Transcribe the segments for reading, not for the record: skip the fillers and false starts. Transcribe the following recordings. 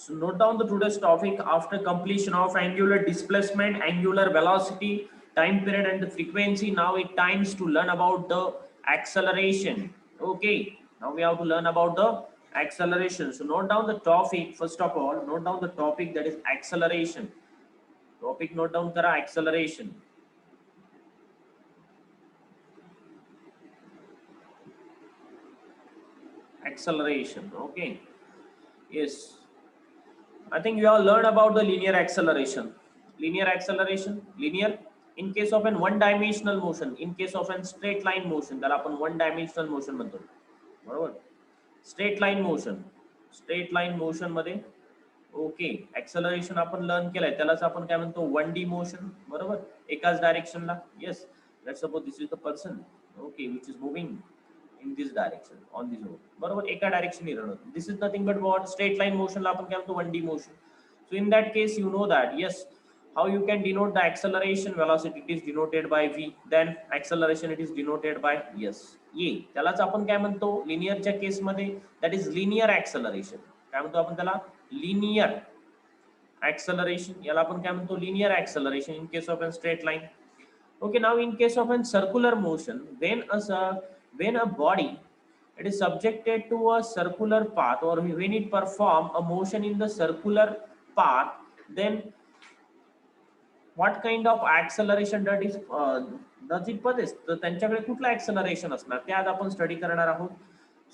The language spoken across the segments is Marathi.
So note down the today's topic. After completion of angular displacement, angular velocity, time period and the frequency, now it times to learn about the acceleration. Okay, now we have to learn about the acceleration. So note down the topic. First of all, note down the topic, that is acceleration. Topic note down kara, acceleration. Acceleration. Okay. Yes. I think you all learned about the linear acceleration. Linear acceleration, linear. In case of an one-dimensional motion, in case of an straight line motion, त्याला आपण one dimensional motion म्हणतो, बरोबर. Straight line motion, straight line motion मध्ये ओके ऍक्सलरेशन आपण लर्न केलंय, त्यालाच आपण काय म्हणतो, 1D मोशन, बरोबर. एकाच डायरेक्शनला. Yes, let's suppose this is the person, okay, which is moving in this direction on this road, बरोबर, एका डायरेक्शन राहणार. This is nothing but what, straight line motion ला आपण काय म्हणतो, 1D motion. So in that case you know that, yes, how you can denote the acceleration velocity, it is denoted by v, then acceleration it is denoted by, yes, a. त्यालाच आपण काय म्हणतो लिनियरच्या केस मध्ये, that is linear acceleration. काय म्हणतो आपण त्याला, linear acceleration. याला आपण काय म्हणतो, linear acceleration in case of a straight line. Okay, now in case of a circular motion, when a body, it is subjected to a circular path, or when it perform a motion in the circular path, then what kind of acceleration does it possess? तर त्यांच्याकडे कुठला acceleration असणार, ते आज आपण स्टडी करणार आहोत.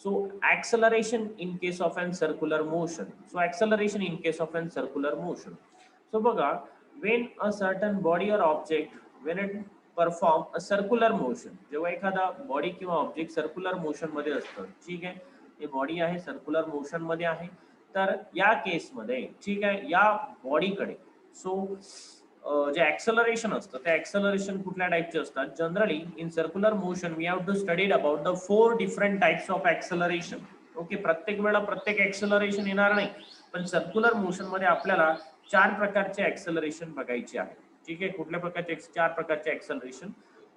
So acceleration in case of an circular motion. So acceleration in case of an circular motion. So बघा, when a certain body or object, when it perform a circular motion, जेव्हा एखादा बॉडी किंवा ऑब्जेक्ट सर्क्युलर मोशन मध्ये असतं, ठीक आहे, हे बॉडी आहे सर्क्युलर मोशन मध्ये आहे, तर या केसमध्ये, ठीक आहे, या बॉडीकडे सो जे ऍक्सलरेशन असतं, ते ऍक्सलरेशन कुठल्या टाइपचे असतात. Generally in circular motion we have to studied about the 4 different types of acceleration. Okay, प्रत्येक वेळा प्रत्येक ऍक्सलरेशन येणार नाही, पण सर्क्युलर मोशन मध्ये आपल्याला 4 प्रकारचे ऍक्सलरेशन बघायचे आहे. ठीक आहे, कुठल्या प्रकारचे 4 प्रकारचे ऍक्सलरेशन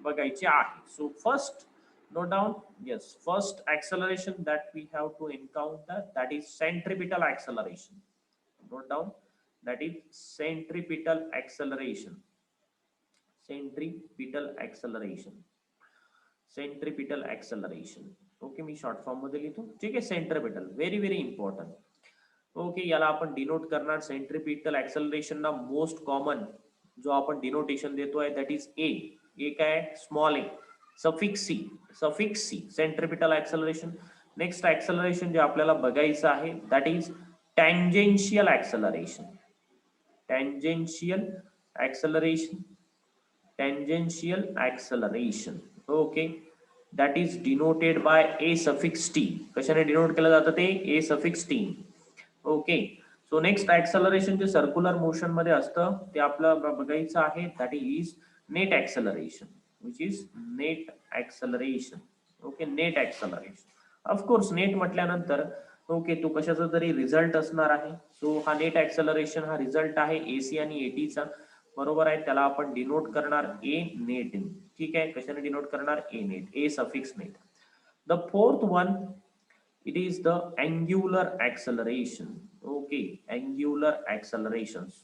बघायचे आहे. So first note down, yes, first acceleration that we have to encounter, that is centripetal acceleration. Note down, that is centripetal acceleration. Centripetal acceleration. Centripetal acceleration. Okay, मी शॉर्ट फॉर्म मध्ये लिहितो, ठीक आहे. Centripetal, very very important. Okay, याला आपण डिनोट करणार सेंट्रिपिटल ऍक्सलरेशन ना मोस्ट कॉमन जो आपण डिनोटेशन देतोय, दॅट इज ए. ए काय, small A, suffix C, suffix C, centripetal acceleration. Next acceleration जे आपल्याला बघायचं आहे, that is tangential acceleration. Tangential acceleration, tangential acceleration. Okay, that is denoted by A suffix T. कशाने डिनोट केलं जातं ते, ए suffix T. Okay, so next acceleration जे सर्क्युलर मोशन मध्ये असतं, ते आपल्याला बघायचं आहे, that is net acceleration, which is net acceleration. Okay, net acceleration. Of course net म्हटल्यानंतर ओके तो कशाचा तरी रिझल्ट असणार आहे. सो हा नेट ऍक्सलरेशन हा रिझल्ट आहे एसी आणि एटीचा, बरोबर आहे. त्याला आपण डिनोट करणार ए नेट. ठीक आहे, कशाने डिनोट करणार, A net, A suffix net. The fourth one, it is the angular acceleration. Okay, angular accelerations,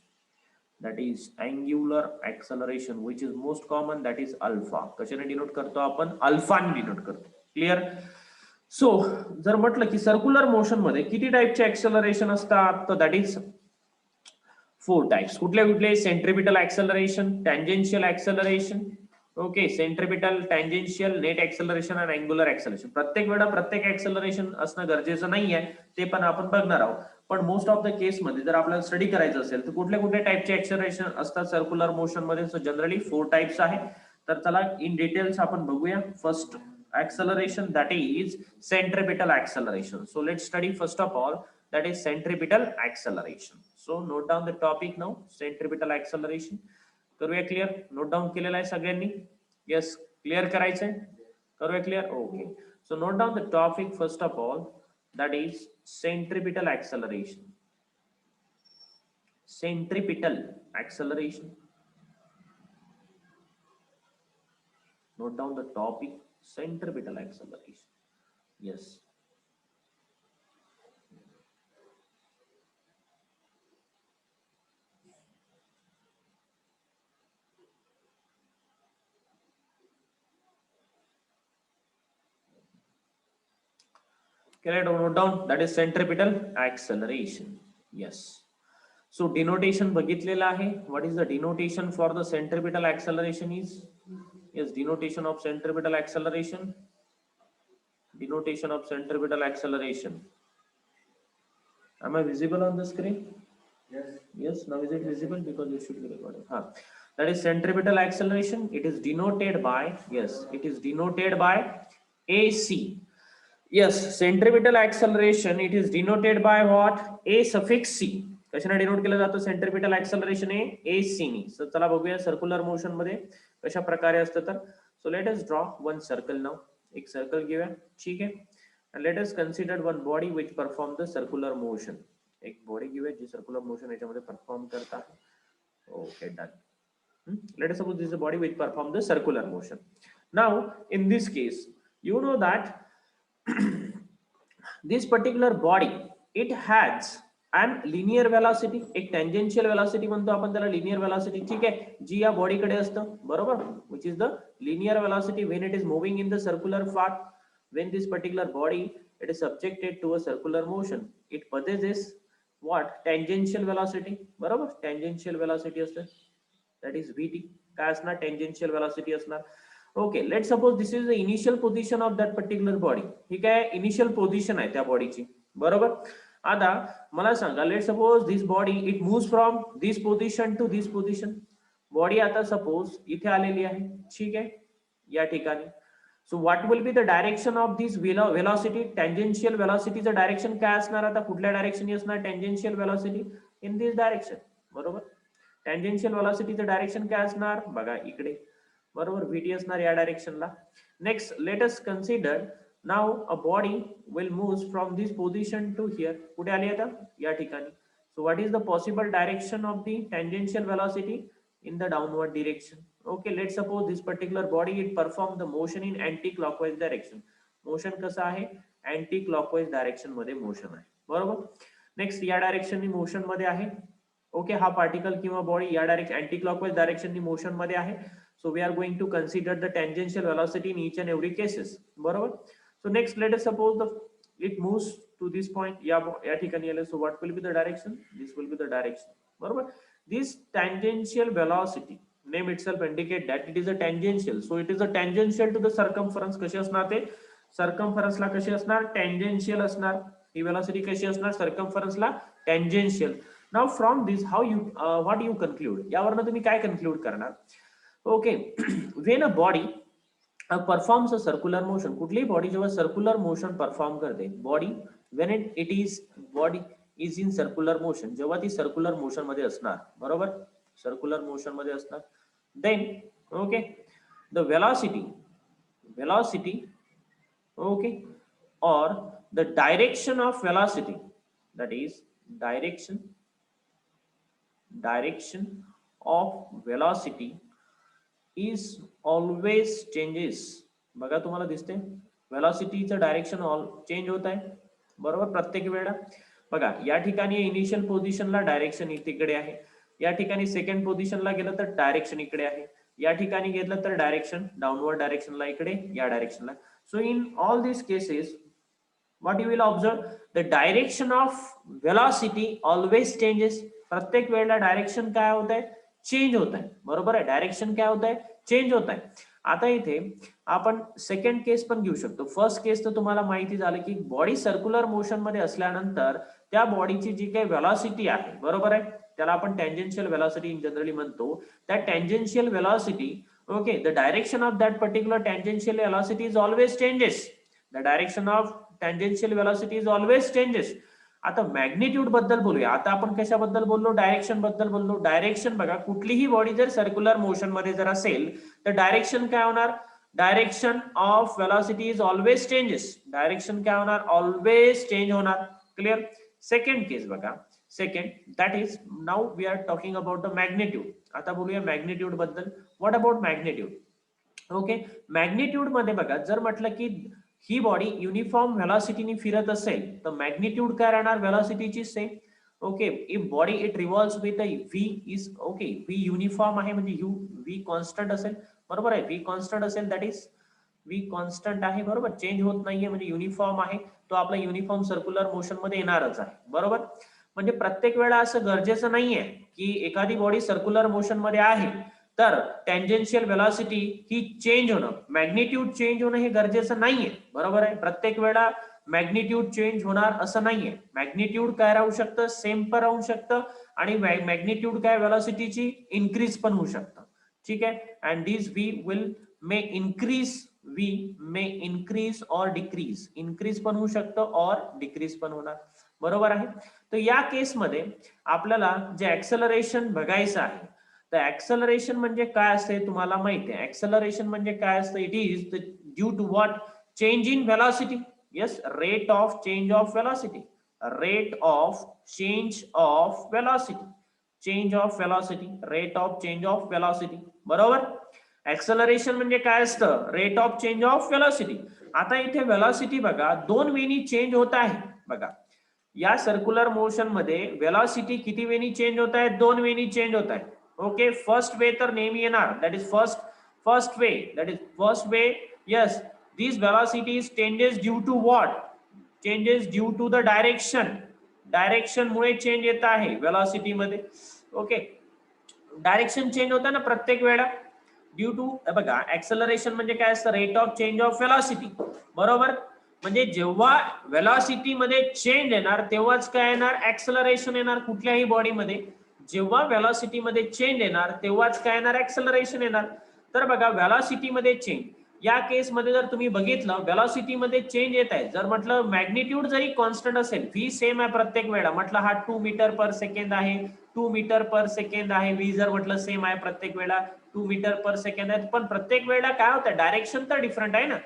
that is angular acceleration which is most common, that is alpha. कशाने डिनोट करतो आपण, अल्फा ने डिनोट करतो. क्लियर. सो जर म्हटलं की सर्क्युलर मोशन मध्ये किती टाइपचे ऍक्सलरेशन असतात, तर दॅट इज 4 टाइप्स. कुठले कुठले, centripetal acceleration, tangential acceleration, okay, centripetal, tangential, net acceleration आणि अँग्युलर ऍक्सलरेशन. प्रत्येक वेळा प्रत्येक ऍक्सलरेशन असणं गरजेचं नाहीये, ते पण आपण बघणार आहोत. पण मोस्ट ऑफ द केस मध्ये जर आपल्याला स्टडी करायचं असेल तर कुठल्या कुठल्या टाइपचे ऍक्सलरेशन असतात सर्क्युलर मोशन मध्ये, सो जनरली 4 टाइप्स आहे. तर चला इन डिटेल्स आपण बघूया. First acceleration, that is centripetal acceleration. So let's study first of all, that is centripetal acceleration. So note down the topic now, centripetal acceleration. करूया क्लियर, नोट डाऊन केलेला आहे सगळ्यांनी, येस, क्लियर करायचंय, करूया clear. Okay, so note down the topic first of all, that is centripetal acceleration. Centripetal acceleration. Note down the topic, centripetal acceleration. Yes. Can I note down? That is centripetal acceleration. Yes. So denotation बघितलेला आहे. What is the denotation for the centripetal acceleration is? Yes, denotation of centripetal acceleration. Denotation of centripetal acceleration. Am I visible on the screen? Yes. Yes. Now is it visible? Because it should be recorded. That is centripetal acceleration. It is denoted by, yes, it is denoted by AC. Yes, centripetal acceleration, it is denoted by what? A suffix C. कशाने डिनोट केलं जातं सेंट्रिपिटल ऍक्सलरेशन हे ए सी नी. सो चला बघूया सर्क्युलर मोशन मध्ये कशा प्रकारे असतं तर. So let us draw one circle now. एक सर्कल घेऊया, ठीक आहे. and let us consider one body which perform the circular motion. एक बॉडी घेऊया जी सर्क्युलर मोशन याच्यामध्ये परफॉर्म करत आहे. Okay done. let us suppose this is a body which perform the circular motion. Now in this case you know that this particular body it has an linear velocity. एक tangential velocity म्हणतो आपण त्याला linear velocity, ठीक आहे, जी या बॉडी कडे असतं, बरोबर, which is the linear velocity when it is moving in the circular path. When this particular body it is subjected to a circular motion, it possesses what? Tangential velocity, बरोबर. Tangential velocity असतं, that is vt. काय असणार? Tangential velocity असणार. Okay, let's suppose this is the initial position of that particular body. ठीक आहे, इनिशियल पोझिशन आहे त्या बॉडीची, बरोबर. आता मला सांगा, let suppose this body it moves from this position to this position. Body आता सपोज इथे आलेली आहे, ठीक आहे, या ठिकाणी. So what will be the direction of this velocity? Tangential वेलॉसिटीचं डायरेक्शन काय असणार? आता कुठल्या डायरेक्शननी असणार tangential velocity? In this direction, बरोबर. टँजेन्शियल वेलॉसिटीचं डायरेक्शन काय असणार? बघा इकडे, बरोबर, vt असणार या डायरेक्शनला. Next let us consider now a body will moves from this position to here. कुठे आली आता? या ठिकाणी. So what is the possible direction of the tangential velocity? In the downward direction. Okay, let's suppose this particular body it perform the motion in anti-clockwise direction. Motion कसं आहे? अँटी क्लॉकवाइज डायरेक्शन मध्ये मोशन आहे, बरोबर. नेक्स्ट या डायरेक्शन नी मोशन मध्ये आहे. ओके, हा पार्टिकल किंवा बॉडी या डायरेक्ट अँटी क्लॉकवाइज डायरेक्शन नी मोशन मध्ये आहे. So we are going to consider the tangential velocity in each and every cases, बरोबर. So next let us suppose the it moves to this point. या ठिकाणी आले. So what will be the direction? This will be the direction, बरोबर. This tangential velocity name itself indicate that it is a tangential, so it is a tangential to the circumference. कशी असणार ते? circumference ला कशी असणार? tangential असणार. ही velocity कशी असणार? circumference ला tangential. now from this how you what you conclude? यावरनं तुम्ही काय conclude करणार? okay, when a body performs a circular motion, कुठलीही बॉडी जेव्हा circular motion perform करते, body when it is body is in circular motion, जेव्हा ती circular motion मध्ये असणार, बरोबर, circular motion मध्ये असणार, then okay the velocity okay or the direction of velocity, that is direction of velocity is always changes. बघा तुम्हाला दिसते velocityचं डायरेक्शन चेंज होत आहे, बरोबर, प्रत्येक वेळेला. बघा या ठिकाणी इनिशियल पोझिशनला डायरेक्शन तिकडे आहे, या ठिकाणी सेकंड पोझिशनला गेलं तर डायरेक्शन इकडे आहे, या ठिकाणी घेतलं तर डायरेक्शन डाउनवर्ड डायरेक्शनला इकडे या डायरेक्शनला. So in all this cases what you will observe? The direction of velocity always changes. प्रत्येक वेळेला डायरेक्शन काय होत आहे? चेंज होत आहे, बरोबर आहे. डायरेक्शन काय होत आहे? चेंज होत आहे. आता इथे आपण सेकंड केस पण घेऊ शकतो. फर्स्ट केस तर तुम्हाला माहिती झालं की बॉडी सर्क्युलर मोशन मध्ये असल्यानंतर त्या बॉडीची जी काही वेलॉसिटी आहे, बरोबर आहे, त्याला आपण टँजेन्शियल वेलॉसिटी इन जनरली म्हणतो. त्या tangential velocity, okay, the direction of that particular tangential velocity is always changes. The direction of tangential velocity is always changes. आता मॅग्निट्यूड बद्दल बोलूया. आता आपण कशाबद्दल बोललो? डायरेक्शन बद्दल बोललो. डायरेक्शन बघा, कुठलीही बॉडी जर सर्क्युलर मोशन मध्ये जर असेल तर डायरेक्शन काय होणार? Direction of velocity is always changes. Direction काय होणार? ऑलवेज चेंज होणार. क्लिअर? सेकंड केस बघा, second, that is now we are talking about the magnitude. आता बोलूया मॅग्निट्यूड बद्दल. What about magnitude? Okay, magnitude मध्ये बघा, जर म्हटलं की ही बॉडी युनिफॉर्म व्हेलॉसिटीने फिरत असेल तर मॅग्निट्यूड काय राहणार? व्हेलॉसिटीची same. Okay, if body it revolves with V is okay, V uniform आहे म्हणजे यू व्ही कॉन्स्टंट असेल, बरोबर आहे. व्ही कॉन्स्टंट असेल दॅट इज v कॉन्स्टंट आहे, बरोबर, चेंज होत नाहीये म्हणजे युनिफॉर्म आहे, तो आपला युनिफॉर्म सर्क्युलर मोशन मध्ये येणारच आहे, बरोबर. म्हणजे प्रत्येक वेळा असं गरजेचं नाहीये की एखादी बॉडी सर्क्युलर मोशन मध्ये आहे तर टँजेन्शियल व्हेलॉसिटी ही चेंज होणं, मॅग्निट्यूड चेंज होणं हे गरजेचं नाहीये, बरोबर आहे. प्रत्येक वेळा मॅग्निट्यूड चेंज होणार असं नाहीये, मॅग्निट्यूड काय राहू शकतं, सेम पण राहू शकतं आणि मॅग्निट्यूड काय व्हेलॉसिटीची इन्क्रीज पण होऊ शकतं, ठीक आहे. And this V will may increase, V may increase और डिक्रीज, इन्क्रीज पण होऊ शकतं और डिक्रीज पण होणार, बरोबर आहे. तर या केसमध्ये आपल्याला जे ऍक्सेलरेशन बघायचं आहे, तर ऍक्सेलरेशन म्हणजे काय असते तुम्हाला माहिती आहे. ऍक्सेलरेशन म्हणजे काय असतं, it is the due to what, change in velocity, yes, rate of change of velocity, rate of change of velocity, change of velocity, rate of change of velocity, बरोबर. ऍक्सेलरेशन म्हणजे काय असतं, rate of change of velocity. आता इथे व्हेलॉसिटी बघा दोन वेनी चेंज होत आहे, बघा या सर्क्युलर मोशन मध्ये वेलॉसिटी किती वेनी चेंज होत आहे, दोन वेनी चेंज होत आहे, ओके. फर्स्ट वे तर नेहमी येणार, that is first way, that is first way, yes. This velocity changes due to what, changes due to the direction, direction मुळे चेंज येत आहे वेलॉसिटी मध्ये, ओके. डायरेक्शन चेंज होतं ना प्रत्येक वेळा, ड्यू टू, बघा ऍक्सेलरेशन म्हणजे काय असतं, rate of change of velocity, बरोबर. म्हणजे जेव्हा वेलॉसिटी मध्ये चेंज येणार तेव्हाच काय येणार, ऍक्सेलरेशन येणार कुठल्याही बॉडीमध्ये. जेव्हा वेलॉसिटी मध्ये चेंज येणार तेव्हाच काय येणार, ऍक्सेलरेशन येणार. तर बघा वेलॉसिटी मध्ये चेंज, या केस मध्ये जर तुम्ही बघितलं वेलॉसिटी मध्ये चेंज येत आहे, जर म्हटलं मॅग्निट्यूड जरी कॉन्स्टंट असेल, व्ही सेम आहे प्रत्येक वेळा, म्हटलं हा 2 मीटर पर सेकंड आहे, 2 मीटर पर सेकंड आहे, व्ही जर म्हटलं सेम आहे प्रत्येक वेळा 2 मीटर पर सेकंड आहे, पण प्रत्येक वेळेला काय होतं, डायरेक्शन तर डिफरंट आहे ना,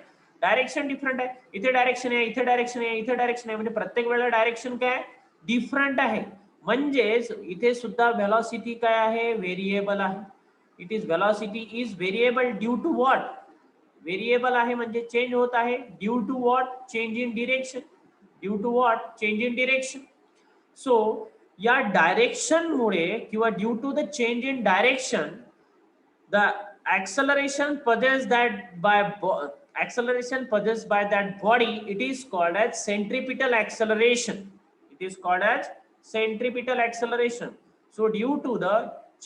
डायरेक्शन डिफरंट आहे, इथे डायरेक्शन आहे, इथे डायरेक्शन आहे, इथे डायरेक्शन आहे, म्हणजे प्रत्येक वेळेला डायरेक्शन काय डिफरंट आहे. म्हणजेच इथे सुद्धा व्हेलॉसिटी काय आहे, व्हेरिएबल आहे. It is velocity is variable due to what, variable आहे म्हणजे चेंज होत आहे, due to what, change in direction, due to what, change in direction. So या डायरेक्शन मुळे किंवा due to the change in direction, the acceleration possessed that by acceleration possessed by that body, it is called as centripetal acceleration, it is called as centripetal acceleration. So due to the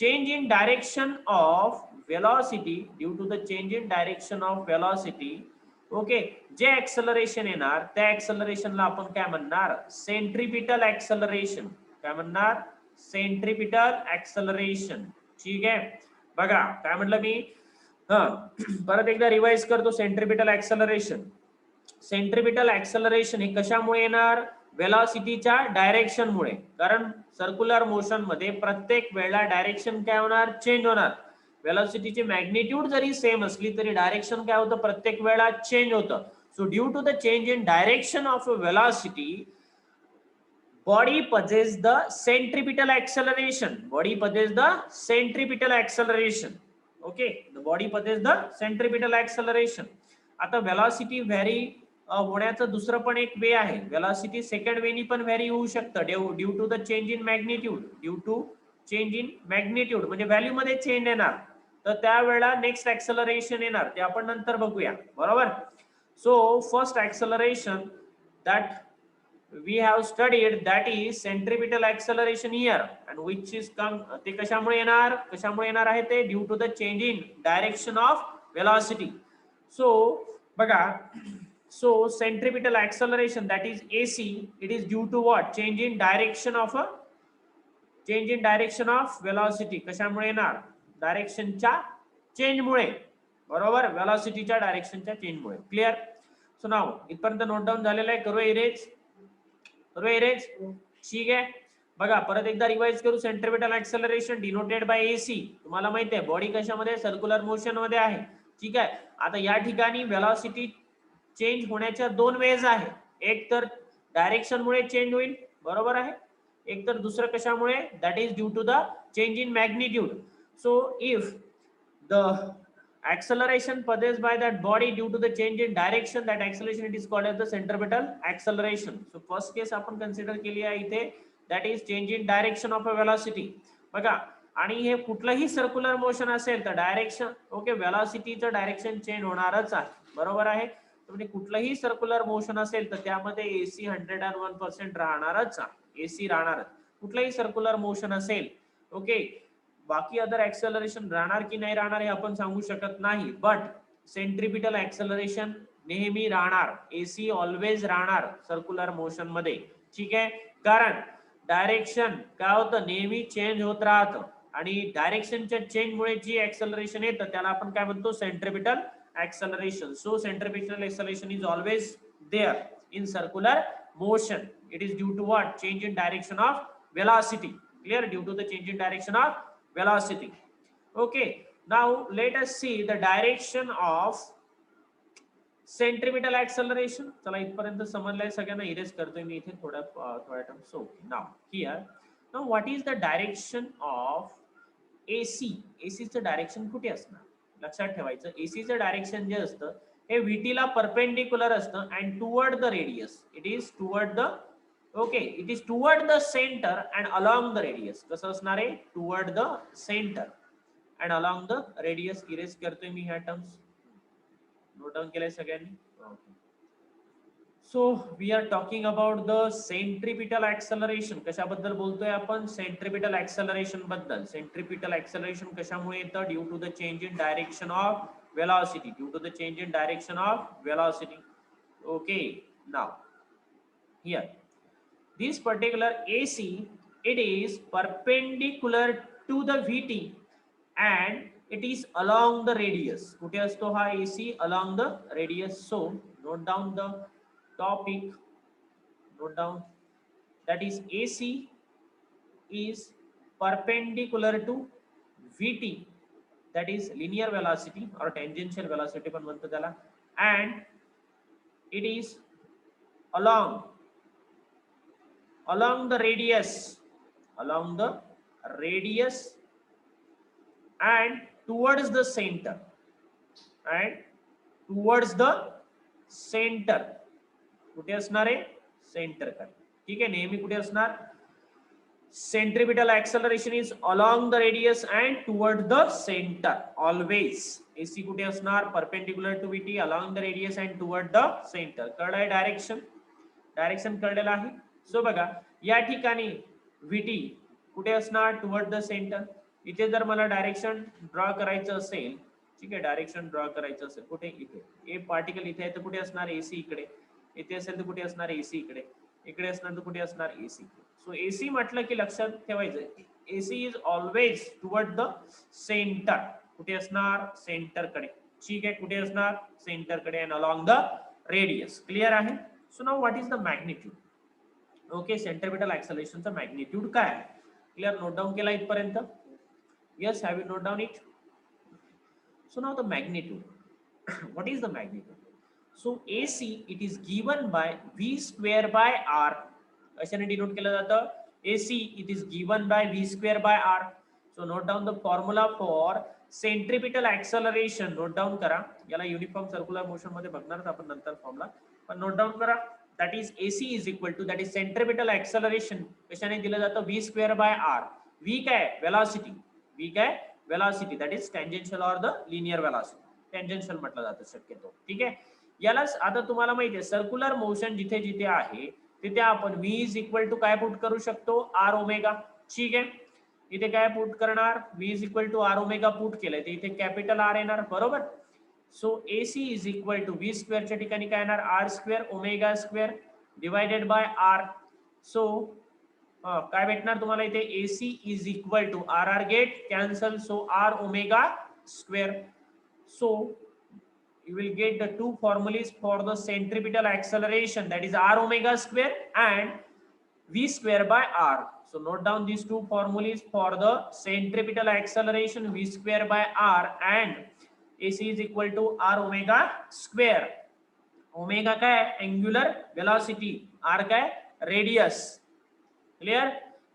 change in direction of velocity, due to the change in direction of velocity, okay, जे ऍक्सेलरेशन येणार त्या ऍक्सेलरेशनला आपण काय म्हणणार, सेंट्रिपिटल ऍक्सेलरेशन, काय म्हणणार, सेंट्रिपिटल ऍक्सेलरेशन, ठीक आहे. बघा काय म्हटलं मी, परत एकदा रिवाइज करतो. सेंट्रिपिटल ऍक्सेलरेशन, सेंट्रिपिटल ऍक्सेलरेशन हे कशामुळे येणार, वेलॉसिटीच्या डायरेक्शन मुळे, कारण सर्क्युलर मोशन मध्ये प्रत्येक वेळेला डायरेक्शन काय होणार, चेंज होणार. वेलॉसिटीची मॅग्निट्यूड जरी सेम असली तरी डायरेक्शन काय होतं, प्रत्येक वेळेला चेंज होतं. So due to the change in direction of a velocity, body possess the centripetal acceleration, body possess the centripetal acceleration, okay, the body possess the centripetal acceleration. आता velocity vary होण्याचं दुसरं पण एक वे आहे, velocity सेकंड वेनी पण व्हॅरी होऊ शकतं due to the change in magnitude, due to change in magnitude म्हणजे व्हॅल्यू मध्ये चेंज येणार, तर त्यावेळेला नेक्स्ट ऍक्सेलरेशन येणार, ते आपण नंतर बघूया, बरोबर. So first acceleration that we have studied, that is centripetal acceleration here, and which is ते कशामुळे येणार आहे ते, due to the change in direction of velocity. So बघा, so centripetal acceleration, that is AC, it is due to what, change in direction of velocity. कशामुळे येणार, डायरेक्शनच्या चेंज मुळे, बरोबर, वेलॉसिटीच्या डायरेक्शनच्या चेंज मुळे. क्लियर. सो नाउ इथपर्यंत नोट डाऊन झालेलं आहे, करूया इरेज, ठीक आहे. बघा परत एकदा रिवाइज करू. Centripetal acceleration denoted by AC, तुम्हाला माहिती आहे बॉडी कशामध्ये, सर्क्युलर मोशन मध्ये आहे, ठीक आहे. आता या ठिकाणी वेलॉसिटी चेंज होण्याच्या दोन वेज आहे, एक तर डायरेक्शन मुळे चेंज होईल, बरोबर आहे, एक तर दुसरं कशामुळे, that is due to the change in magnitude. So if the acceleration possessed by that body due to the change in direction, that acceleration it is called as the centripetal acceleration. So first case आपण कन्सिडर केली आहे इथे, that is change in direction of a velocity. बघा, आणि हे कुठलंही सर्क्युलर मोशन असेल तर डायरेक्शन, ओके, वेलॉसिटीचं डायरेक्शन चेंज होणारच आहे, बरोबर आहे. म्हणजे कुठलंही सर्क्युलर मोशन असेल तर त्यामध्ये एसी 101% राहणारच, एसी राहणारच. कुठलंही सर्क्युलर मोशन असेल, ओके, बाकी अदर ऍक्सेलरेशन राहणार की नाही राहणार हे आपण सांगू शकत नाही, बट सेंट्रिपिटल ऍक्सेलरेशन नेहमी राहणार, एसी ऑलवेज राहणार सर्क्युलर मोशन मध्ये. ठीक आहे, कारण डायरेक्शन काय होतं, नेहमी चेंज होत राहतं आणि डायरेक्शनच्या चेंज मुळे जी ऍक्सेलरेशन येतं त्याला आपण काय म्हणतो, centripetal acceleration. So centripetal acceleration is always there in circular motion. It is due to what? Change in direction of velocity. Clear? Due to the change in direction of velocity. Okay, now let us see the direction of centripetal acceleration. चला इथपर्यंत समजलंय सगळ्यांना, इरेज करतोय मी इथे थोड्या term. So now here, now what is the direction of AC. एसीचं डायरेक्शन कुठे असणार लक्षात ठेवायचं. एसीचं डायरेक्शन जे असतं हे व्हीटी ला परपेंडिक्युलर असतं and toward the radius. It is toward the, okay, it is toward the centre and along the radius. कसं असणार आहे, toward the centre and along the radius. Erase करतोय मी ह्या टर्म्स, नोट डाउन केलंय सगळ्यांनी. So we are talking about the centripetal acceleration. कशाबद्दल बोलतोय आपण, सेंट्रिपिटल ऍक्सेलरेशन बद्दल. सेंट्रिपिटल ऍक्सेलरेशन कशामुळे येतं, due to the change in direction of velocity, due to the change in direction of velocity. Okay, now here this particular AC, it is perpendicular to the VT and it is along the radius. कुठे असतो हा AC, along the radius. So note down the topic, note down, that is AC is perpendicular to VT, that is linear velocity or tangential velocity पण म्हणतो त्याला, and it is along the radius, along the radius and towards the center, and towards the center. कुठे असणार आहे, सेंटर कडे. ठीक आहे, नेहमी कुठे असणार, centripetal acceleration is along the radius and toward the center always. AC कुठे असणार, perpendicular to VT, along the radius and toward the center. कळलंय डायरेक्शन, डायरेक्शन कळलेलं आहे. सो बघा या ठिकाणी VT कुठे असणार, टुवर्ड द सेंटर. इथे जर मला डायरेक्शन ड्रॉ करायचं असेल, ठीक आहे, डायरेक्शन ड्रॉ करायचं असेल कुठे, इथे ए पार्टिकल इथे आहे तर कुठे असणार, AC इकडे. इथे असेल तर कुठे असणार, AC इकडे. इकडे असणार तर कुठे असणार, AC. सो AC म्हटलं की लक्षात ठेवायचं, AC is always toward the centre. कुठे असणार, सेंटर कडे. ठीक आहे, कुठे असणार, सेंटर कडे and along the radius. Clear आहे. So now what is the magnitude. Okay, centripetal ऍक्सेलरेशनचा मॅग्निट्यूड काय आहे, क्लियर, नोट डाऊन केला इथपर्यंत. Yes, have you note down it. So now the magnitude. What is the magnitude. So AC it is given by V square by R. कशाने डिनोट केलं जातं, AC it is given by V square by R. So note down the formula for centripetal acceleration. Note down करा, याला युनिफॉर्म सर्क्युलर मोशन मध्ये बघणार आपण नंतर फॉर्म्युला, पण नोट डाऊन करा. that is AC is equal to, that is centripetal acceleration कशाने दिलं जातं, V square by R. V काय, velocity. V काय, velocity, that is tangential or the linear velocity. tangential म्हटलं जातं शक्यतो. ठीक आहे, यालाच आता तुम्हाला माहिती आहे सर्क्युलर मोशन जिथे जिथे आहे तिथे आपण V is equal to काय पुट करू शकतो, R ओमेगा. ठीक आहे, इथे काय पुट करणार, V is equal to R omega put केलंय तर इथे कॅपिटल R येणार, बरोबर. So AC is equal to V स्क्वेअरच्या ठिकाणी काय येणार, R square omega square divided by R. So काय भेटणार तुम्हाला इथे, AC is equal to R get cancel, so R omega square. So you will get the two formulas for the centripetal acceleration, that is R omega square and V square by R. So note down these two formulas for the centripetal acceleration, V square by R and AC is equal to R omega square. Omega क्या है, angular velocity. R क्या है, radius. Clear?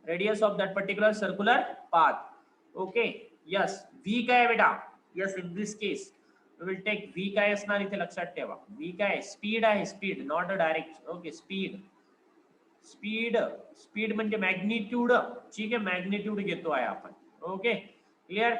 Radius of that particular circular path. Okay. Yes. V क्या है बेटा? Yes. In this case, we will take V काय असणार इथे लक्षात ठेवा. V काय आहे, speed आहे, speed, not a direct. Okay, speed. Speed, speed म्हणजे मॅग्निट्यूड. ठीक आहे, मॅग्निट्यूड घेतो आहे आपण. ओके, क्लियर,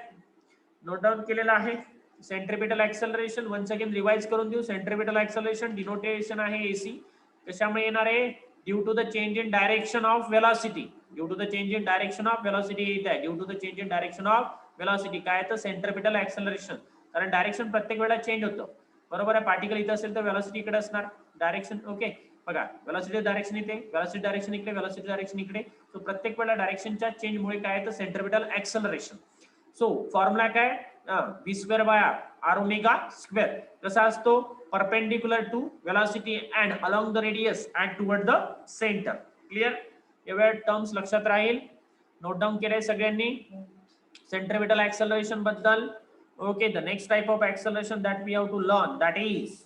नोट डाऊन केलेला आहे. Centripetal acceleration once again revise करून देऊ. सेंट्रिपिटल ऍक्सेलरेशन डिनोटेशन आहे एसी. कशामुळे येणार आहे? Due to the change in direction of velocity. Due to the change in direction of velocity येत आहे. Due to the change in direction of velocity काय तर सेंट्रिपिटल ऍक्सेलरेशन. कारण डायरेक्शन प्रत्येक वेळेला चेंज होतं. बरोबर आहे. पार्टिकल इथे असेल तर वेलॉसिटी इकडे असणार. Direction okay. बघा वेलॉसिटी डायरेक्शन इथे, वेलॉसिटी डायरेक्शन इकडे, वेलॉसिटी डायरेक्शन इकडे. सो प्रत्येक वेळेला डायरेक्शनच्या चेंज मुळे काय तर सेंट्रिपिटल ऍक्सेलरेशन. सो फॉर्म्युला काय? v square by r omega square. कसा असतो? Perpendicular to velocity and along the radius and toward the centre. Clear? एवढ्या टर्म्स लक्षात राहील. नोट डाऊन केले सगळ्यांनी सेंट्रिपिटल ऍक्सेलरेशन बद्दल. Okay. The next type of acceleration that we have to learn that is,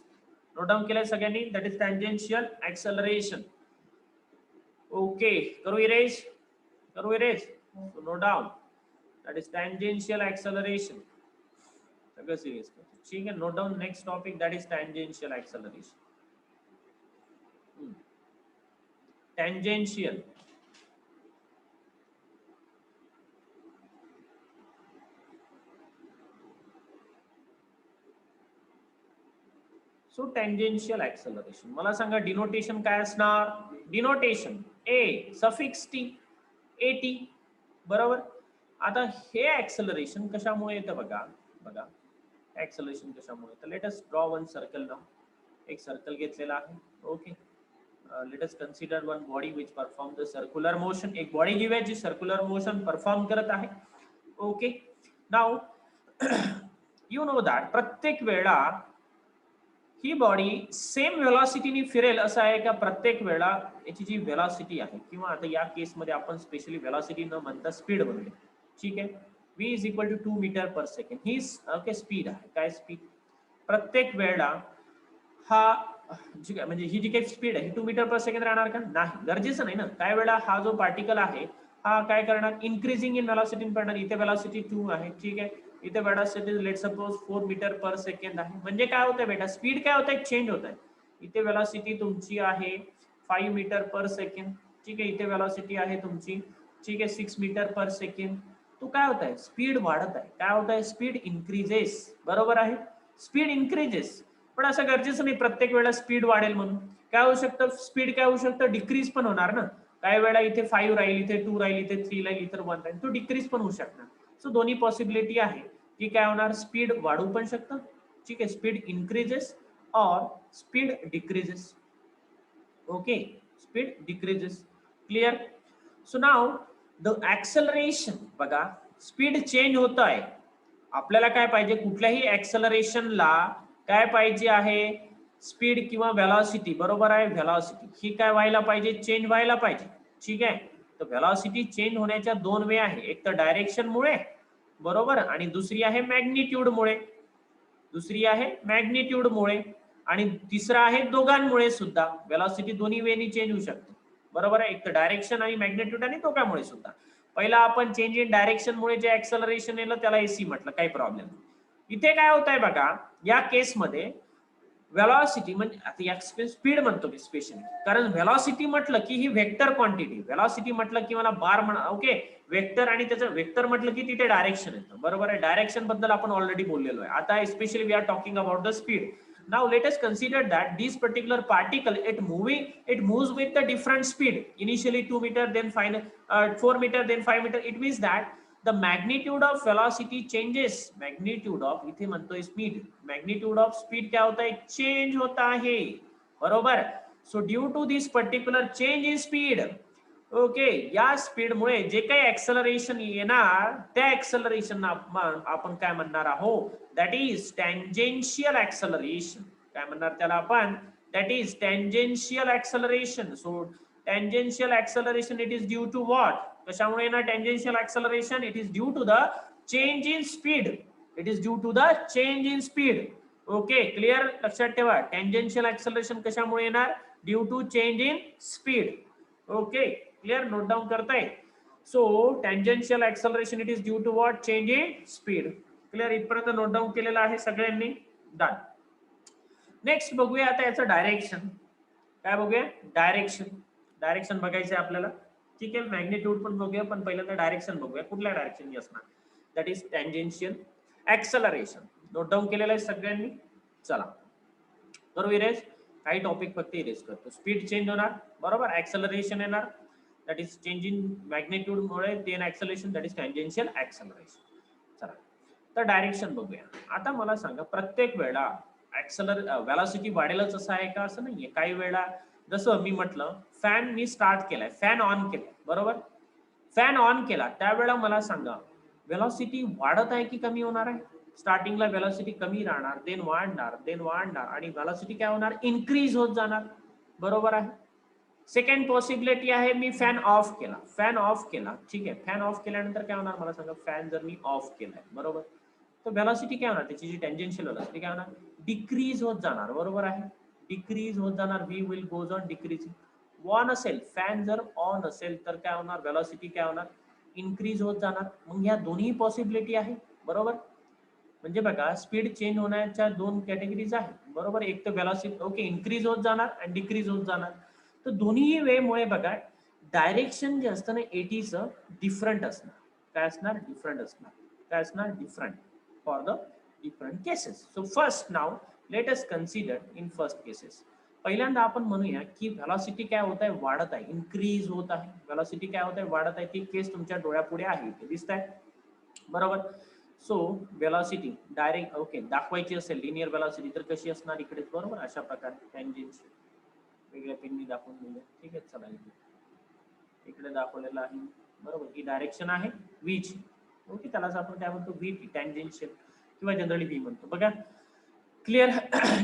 note down केले सगळ्यांनी, that is tangential acceleration. Okay. करू इरेज, करू erase. So note down that is tangential acceleration. सगळं सिरियस करतो. ठीक आहे. Note down next topic that is tangential acceleration. Tangential so tangential acceleration मला सांगा डिनोटेशन काय असणार? डिनोटेशन ए सफिक्स टी, एटी. बरोबर. आता हे ऍक्सेलरेशन कशामुळे येतं बघा. बघा ऍक्सेलरेशन कशामुळे येतं. Let us draw one circle now. एक सर्कल घेतलेला आहे. Okay. Late us consider one body which perform the circular motion. एक बॉडी घेऊया जी सर्क्युलर मोशन परफॉर्म करत आहे. Okay. Now you know that प्रत्येक वेळा ही बॉडी सेम व्हेलॉसिटीने फिरेल असं आहे का? प्रत्येक वेळा याची जी व्हेलॉसिटी आहे, किंवा आता या केसमध्ये आपण स्पेशली व्हेलॉसिटी न म्हणता स्पीड म्हणूया. ठीक आहे. v is equal to 2 metre per second ही ओके स्पीड आहे. काय स्पीड? प्रत्येक वेळा हा म्हणजे ही जी काही स्पीड आहे 2 मीटर पर सेकंड राहणार का? नाही, गरजेचं नाही ना. काय वेळा हा जो पार्टिकल आहे हा काय करणार? इन्क्रीजिंग इन व्हेलॉसिटी करणार. इथे व्हेलॉसिटी 2 आहे. ठीक आहे. इथे velocity let suppose 4 meter per second आहे. म्हणजे काय होतंय बेटा? स्पीड काय होतंय? चेंज होत आहे. इथे व्हेलॉसिटी तुमची आहे 5 मीटर पर सेकंड. ठीक आहे. इथे व्हेलॉसिटी आहे तुमची, ठीक आहे, 6 मीटर पर सेकंड. तो काय होत आहे? स्पीड वाढत आहे. काय होत आहे? Speed increases. बरोबर आहे. Speed increases. पण असं गरजेचं नाही प्रत्येक वेळेला स्पीड वाढेल म्हणून. काय होऊ शकतं? स्पीड काय होऊ शकतं? डिक्रीज पण होणार ना. काही वेळा इथे 5 राहील, इथे 2 राहील, इथे 3 राहील, इथे 1 राहील. तो डिक्रीज पण होऊ शकणार. सो दोन्ही पॉसिबिलिटी आहे की काय होणार? स्पीड वाढू पण शकतं. ठीक आहे. स्पीड इन्क्रीजेस और speed decreases. Okay. Speed decreases. Clear? So now the acceleration बघा स्पीड चेंज होत आहे. आपल्याला काय पाहिजे? कुठल्याही ऍक्सेलरेशनला काय पाहिजे आहे? स्पीड किंवा व्हेलॉसिटी. बरोबर आहे. व्हेलॉसिटी ही काय व्हायला पाहिजे? चेंज व्हायला पाहिजे. ठीक आहे. तर व्हेलॉसिटी चेंज होण्याच्या दोन वे आहे. एक तर डायरेक्शन मुळे, बरोबर, आणि दुसरी आहे मॅग्निट्यूड मुळे. दुसरी आहे मॅग्निट्यूड मुळे आणि तिसरा आहे दोघांमुळे सुद्धा. व्हेलॉसिटी दोन्ही वेनी चेंज होऊ शकते. बरोबर आहे. एक तर डायरेक्शन आणि मॅग्निट्यूड आणि दोघांमुळे सुद्धा. पहिला आपण चेंज इन डायरेक्शन मुळे जे ऍक्सेलरेशन येलं त्याला एसी म्हटलं, काही प्रॉब्लेम नाही. इथे काय होत आहे बघा या केसमध्ये व्हेलॉसिटी म्हणजे आता या स्पीड म्हणतो मी स्पेशली, कारण व्हेलॉसिटी म्हटलं की ही वेक्टर क्वांटिटी. व्हेलॉसिटी म्हटलं की मला बार म्हणा. ओके. वेक्टर आणि त्याचं वेक्टर म्हटलं की तिथे डायरेक्शन येतं. बरोबर आहे. डायरेक्शन बद्दल आपण ऑलरेडी बोललेलो आहे. आता specially we are talking about the speed. Now let us consider that this particular particle it moves with the different speed. Initially 2 meter, then 4 meter, then 5 meter. It means that the magnitude of velocity changes. Magnitude of इथे म्हणतोय speed. Magnitude of speed क्या होता है? Change होता है. बरोबर. So due to this particular change in speed, okay, या स्पीड मुळे जे काही ऍक्सेलरेशन येणार त्या ऍक्सेलरेशन आपण काय म्हणणार आहोत? That is tangential acceleration. काय म्हणणार त्याला आपण? That is tangential acceleration. So tangential acceleration it is due to what? कशामुळे येणार tangential acceleration? It is due to the change in speed. It is due to the change in speed. Okay. Clear? लक्षात ठेवा. टँजेन्शियल ऍक्सेलरेशन कशामुळे येणार? Due to change in speed. Okay. Clear? Note down करताय. So tangential acceleration it is due to what? Change in speed. Clear? इथपर्यंत नोट डाउन केलेलं आहे सगळ्यांनी? डन. नेक्स्ट बघूया आता याचं डायरेक्शन. काय बघूया? डायरेक्शन. डायरेक्शन बघायचं आहे आपल्याला. ठीक आहे. मॅग्निट्यूड पण बघूया, पण पहिल्यांदा डायरेक्शन बघूया. कुठल्या डायरेक्शन असणार? That is tangential acceleration. Note down केलेलं आहे सगळ्यांनी? चला तर इरेज काही टॉपिक फक्त इरेज करतो. स्पीड चेंज होणार बरोबर, ऍक्सलरेशन येणार, that is change in magnitude मुळे then acceleration, that is tangential acceleration. चला तर डायरेक्शन बघूया. आता मला सांगा प्रत्येक वेळा व्हेलॉसिटी वाढेलच असं आहे का? असं नाहीये. काही वेळा जसं मी म्हटलं फॅन मी स्टार्ट केलाय, फॅन ऑन केलाय बरोबर, फॅन ऑन केला त्यावेळेला मला सांगा व्हेलॉसिटी वाढत आहे की कमी होणार आहे? स्टार्टिंगला व्हेलॉसिटी कमी राहणार, देन वाढणार आणि व्हेलॉसिटी काय होणार? इन्क्रीज होत जाणार बरोबर आहे. सेकंड पॉसिबिलिटी आहे मी फॅन ऑफ केला, फॅन ऑफ केला ठीक आहे, फॅन ऑफ केल्यानंतर काय होणार मला सांगा? फॅन जर मी ऑफ केलाय बरोबर, तर व्हेलॉसिटी काय होणार? त्याची जी टेंजेन्शियल व्हेलॉसिटी काय होणार? डिक्रीज होत जाणार बरोबर आहे, डिक्रीज होत जाणार. V will goes on decreasing. On असेल फॅन जर ऑन असेल तर काय होणार? व्हेलॉसिटी काय होणार? इन्क्रीज होत जाणार. मग ह्या दोन्ही पॉसिबिलिटी आहे बरोबर. म्हणजे बघा स्पीड चेंज होण्याच्या दोन कॅटेगरीज आहेत बरोबर. एक तर व्हेलॉसिटी ओके इन्क्रीज होत जाणार आणि डिक्रीज होत जाणार. तर दोन्ही वेमुळे बघा डायरेक्शन जे असतं ना एटीचं डिफरंट असणार. काय असणार? डिफरंट असणार. काय असणार? Different for the different cases. So first now let us consider in first cases. पहिल्यांदा आपण म्हणूया की व्हेलॉसिटी काय होत आहे? वाढत आहे, इन्क्रीज होत आहे. व्हेलॉसिटी काय होत आहे? वाढत आहे. ती केस तुमच्या डोळ्यापुढे आहे, ते दिसत आहे बरोबर. सो व्हेलॉसिटी डायरेक्ट ओके दाखवायची असेल लिनियर व्हेलॉसिटी तर कशी असणार? इकडे बरोबर अशा प्रकारे टँजेन्शियल वेगळ्या पेननी दाखवून दिलं ठीक आहे. चला इकडे दाखवलेलं आहे बरोबर. ही डायरेक्शन आहे व्ही ची ओके, त्यालाच आपण काय म्हणतो? व्ही टँजेन्शियल किंवा जनरली व्ही म्हणतो बघा. क्लिअर?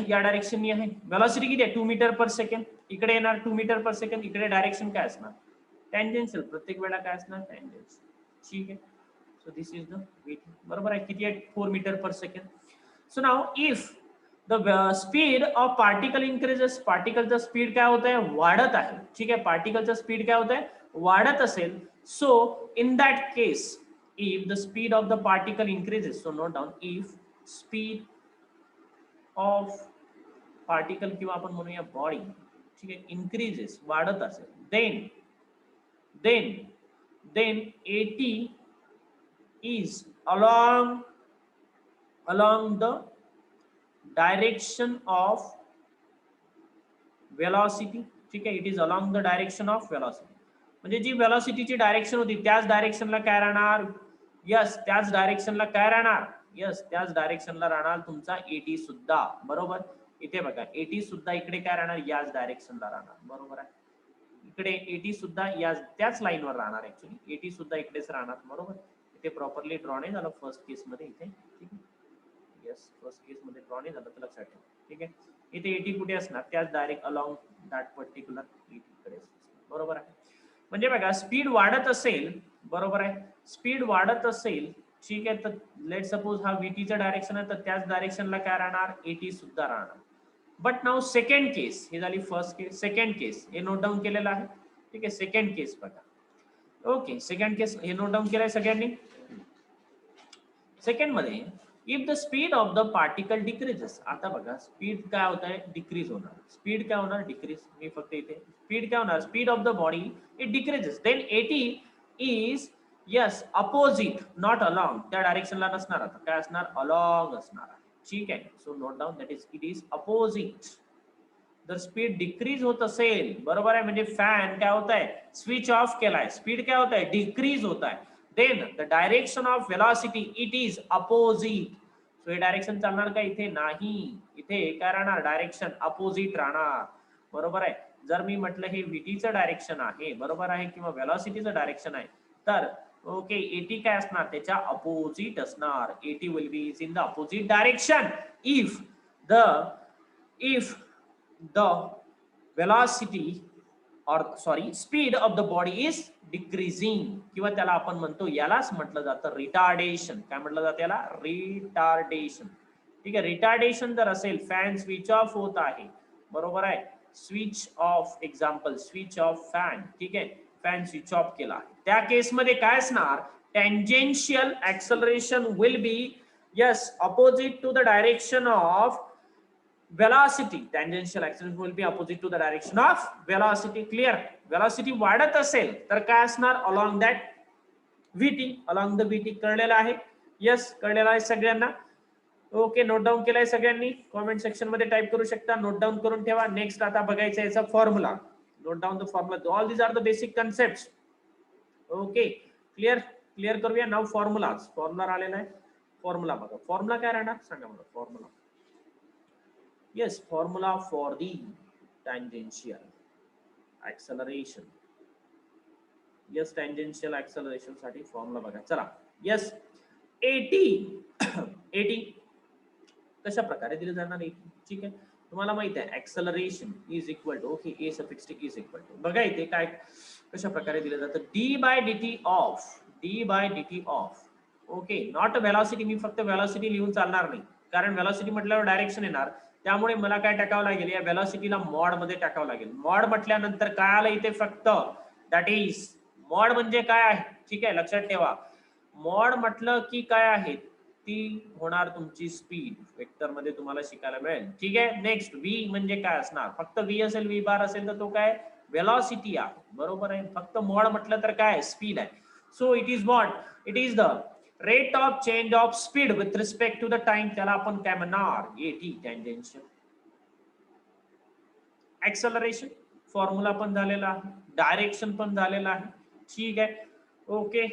या डायरेक्शननी आहे. व्हेलॉसिटी किती आहे? 2 मीटर पर सेकंड. इकडे येणार 2 मीटर पर सेकंड. इकडे डायरेक्शन काय असणार? टँजेन्शियल. प्रत्येक वेळा काय असणार? टँजेन्शियल. ठीक आहे. So this is the V बरोबर आहे. किती आहे? 4 meter per second. So now if the speed of particle increases, पार्टिकलचा स्पीड काय होत आहे? वाढत आहे ठीक आहे. पार्टिकलचा स्पीड काय होत आहे? वाढत असेल. So in that case if the speed of the particle increases, so note down if speed of particle किंवा आपण म्हणूया बॉडी ठीक आहे इन्क्रीजेस वाढत असेल then then then AT is along the direction of velocity ठीक आहे. It is along the direction of velocity. म्हणजे जी velocityची डायरेक्शन होती त्याच डायरेक्शनला काय राहणार? यस त्याच डायरेक्शनला काय राहणार? यस त्याच डायरेक्शनला राहणार तुमचा एटी सुद्धा बरोबर. इथे बघा एटी सुद्धा इकडे काय राहणार? याच डायरेक्शनला राहणार बरोबर आहे. इकडे एटी सुद्धा याच त्याच लाईनवर राहणार. ऍक्च्युली एटी सुद्धा इकडेच राहणार बरोबर. इथे प्रॉपरली ड्रॉ नाही झालं फर्स्ट केस मध्ये इथे ठीक आहे. यस फर्स्ट केस मध्ये ड्रॉ नाही झालं तर लक्षात ठेवा ठीक आहे. इथे एटी कुठे असणार? त्याच direct along that particular eighty बरोबर आहे. म्हणजे बघा स्पीड वाढत असेल बरोबर आहे, स्पीड वाढत असेल ठीक आहे. तर लेट सपोज हा व्हीटीचं डायरेक्शन आहे तर त्याच डायरेक्शनला काय राहणार? एटी सुद्धा राहणार. बट नाउ सेकंड केस, हे झाली फर्स्ट केस. सेकंड केस हे नोट डाऊन केलेलं आहे ठीक आहे. सेकंड केस बघा ओके. सेकंड केस हे नोट डाऊन केलंय सगळ्यांनी. सेकंड मध्ये if the speed of the particle decreases, आता बघा स्पीड काय होत आहे? डिक्रीज होणार. स्पीड काय होणार? डिक्रीज. मी फक्त इथे स्पीड काय होणार? Speed of the body it decreases then AT is yes opposite not along. त्या डायरेक्शनला नसणार. आता काय असणार? अलॉंग असणार ठीक आहे. So note down that is it is opposite. जर स्पीड डिक्रीज होत असेल बरोबर आहे म्हणजे फॅन काय होत आहे? स्विच ऑफ केलाय. स्पीड काय होत आहे? डिक्रीज होत आहे. Then the direction of velocity it is opposite. So हे डायरेक्शन चालणार का? इथे नाही. इथे काय राहणार? डायरेक्शन अपोजिट राहणार बरोबर आहे. जर मी म्हटलं हे व्हीटीचं डायरेक्शन आहे बरोबर आहे किंवा वेलॉसिटीचं डायरेक्शन आहे तर ओके एटी काय असणार? त्याच्या अपोजिट असणार. Eighty will be in the opposite direction if the velocity or sorry speed of the body is decreasing किंवा त्याला आपण म्हणतो यालाच म्हटलं जातं रिटार्डेशन. काय म्हटलं जातं याला? रिटार्डेशन ठीक आहे. रिटार्डेशन जर असेल फॅन स्विच ऑफ होत आहे बरोबर आहे. Switch off example switch off fan ठीक आहे. फॅन स्विच ऑफ केला त्या केसमध्ये काय असणार? Tangential acceleration will be yes opposite to the direction of velocity. Tangential acceleration will be opposite to the direction of velocity. Clear? Velocity वाढत असेल तर काय असणार? along that vt, along the vt. कळलेलं आहे? यस कळलेलं आहे सगळ्यांना ओके, नोट डाऊन केलाय सगळ्यांनी? कमेंट सेक्शन मध्ये टाइप करू शकता, नोट डाऊन करून ठेवा. नेक्स्ट आता बघायचं याचा formula. Note down the formula. All these are the basic concepts. Okay, clear? Clear करूया. Now formulas. फॉर्म्युला आलेला आहे. फॉर्म्युला बघा. फॉर्म्युला काय राहणार सांगा मला. Formula, yes, formula for the tangential acceleration. Yes, tangential acceleration साठी फॉर्म्युला बघा. चला, येस, एटी एटी कशा प्रकारे दिले जाणार आहे? ठीक आहे, तुम्हाला माहित आहे acceleration is equal to, okay, A suffix T is equal to, बघा इथे काय कशा प्रकारे दिलं जातं, D by dt of, okay, not velocity. मी फक्त वेलॉसिटी लिहून चालणार नाही, कारण वेलॉसिटी म्हटल्यावर डायरेक्शन येणार, त्यामुळे मला काय टाकावं लागेल, या वेलॉसिटीला मॉड मध्ये टाकावं लागेल. मॉड म्हटल्यानंतर काय आलं इथे फक्त, दॅट इज मॉड म्हणजे काय आहे. ठीक आहे, लक्षात ठेवा. मॉड म्हटलं की काय आहे, ती होणार तुमची स्पीड. वेक्टर मध्ये तुम्हाला शिकायला मिळेल. ठीक आहे, नेक्स्ट व्ही म्हणजे काय असणार, फक्त व्ही असेल, व्ही बार असेल तर तो काय वेलॉसिटी आहे. बरोबर आहे, फक्त मॉड म्हटलं तर काय स्पीड आहे. So it is what, it is the rate of change of speed with respect to the time. त्याला आपण काय म्हणणार, एटी टँजेन्शियल ऍक्सलरेशन. फॉर्म्युला पण झालेला आहे, डायरेक्शन पण झालेला आहे. ठीक आहे, ओके,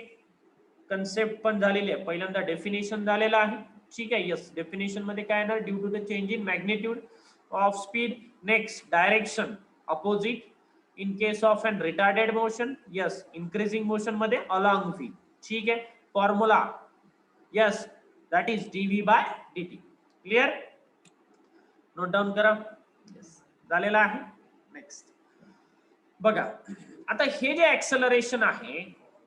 कन्सेप्ट पण झालेली आहे. पहिल्यांदा डेफिनेशन झालेला आहे. ठीक आहे, यस, डेफिनेशन मध्ये काय ना, due to the change in magnitude of speed. Next, direction opposite in case of an retarded motion. Yes, increasing motion मध्ये अलॉंग व्ही. ठीक आहे, formula, yes, that is dv by dt. Clear? Note down करा. यस, झालेला आहे. नेक्स्ट बघा, आता हे जे ऍक्सलरेशन आहे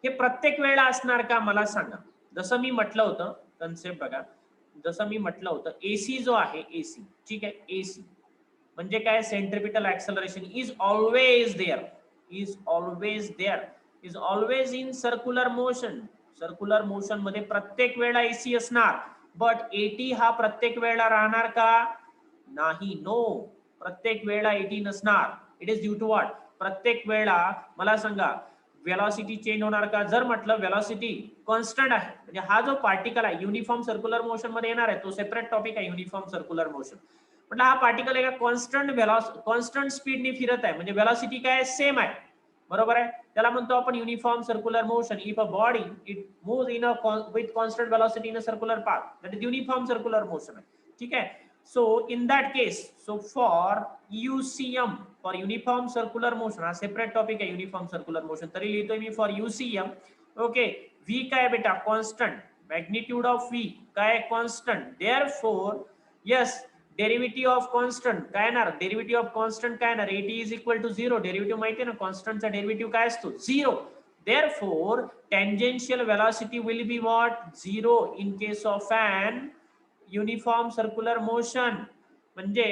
हे प्रत्येक वेळेला असणार का मला सांगा. जसं मी म्हटलं होतं, कन्सेप्ट बघा, जसं मी म्हटलं होतं, एसी जो आहे, एसी, ठीक आहे, एसी म्हणजे काय, centripetal acceleration is always there, is always there, is always in circular motion. Circular motion मध्ये प्रत्येक वेळेला एसी असणार. बट एटी हा प्रत्येक वेळेला राहणार का, नाही, नो, प्रत्येक वेळेला एटी नसणार. It is due to what, प्रत्येक वेळेला मला सांगा वेलॉसिटी चेंज होणार का. जर म्हटलं वेलॉसिटी कॉन्स्टंट आहे, म्हणजे हा जो पार्टिकल आहे युनिफॉर्म सर्क्युलर मोशन मध्ये येणार आहे, तो सेपरेट टॉपिक आहे युनिफॉर्म सर्क्युलर मोशन. म्हटलं हा पार्टिकल एका कॉन्स्टंट स्पीडने फिरत आहे, म्हणजे वेलॉसिटी काय सेम आहे. बरोबर आहे, त्याला म्हणतो आपण uniform circular motion. If a body it moves in with constant velocity in a circular path, that is uniform circular motion आहे. ठीक आहे, so in that case, so for UCM, for uniform circular motion, हा सेपरेट टॉपिक आहे युनिफॉर्म सर्क्युलर मोशन, तरी लिहितोय मी फॉर UCM. ओके, V काय बेटा, कॉन्स्टंट, मॅग्निट्यूड ऑफ V काय constant, therefore yes, derivative of constant काय येणार, डेरिव्हेटिव्ह ऑफ कॉन्स्टंट काय येणार, AT is equal to 0. Derivative माहिती आहे ना, कॉन्स्टंटचा डेरिव्हेटिव्ह काय असतो, 0. Therefore tangential velocity will be what, 0 in case of an uniform circular motion. म्हणजे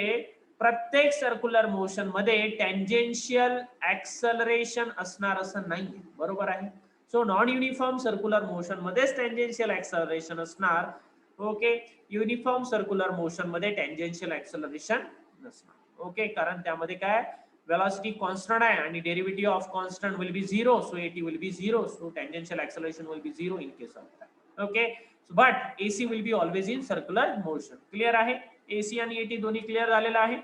प्रत्येक सर्क्युलर मोशन मध्ये टँजेन्शियल ऍक्सलरेशन असणार असं नाही. बरोबर आहे, so non uniform circular motion मध्येच टँजेन्शियल ऍक्सलरेशन असणार. ओके, युनिफॉर्म सर्क्युलर मोशन मध्ये टँजेन्शियल ऍक्सलरेशन नसणार. ओके, कारण त्यामध्ये काय velocity constant आहे आणि derivative of constant will be 0, so AT will be 0, so tangential acceleration will be 0 in case of that. Okay, but AC will be always in circular motion. Clear आहे, AC आणि AT दोन्ही क्लियर झालेला आहे.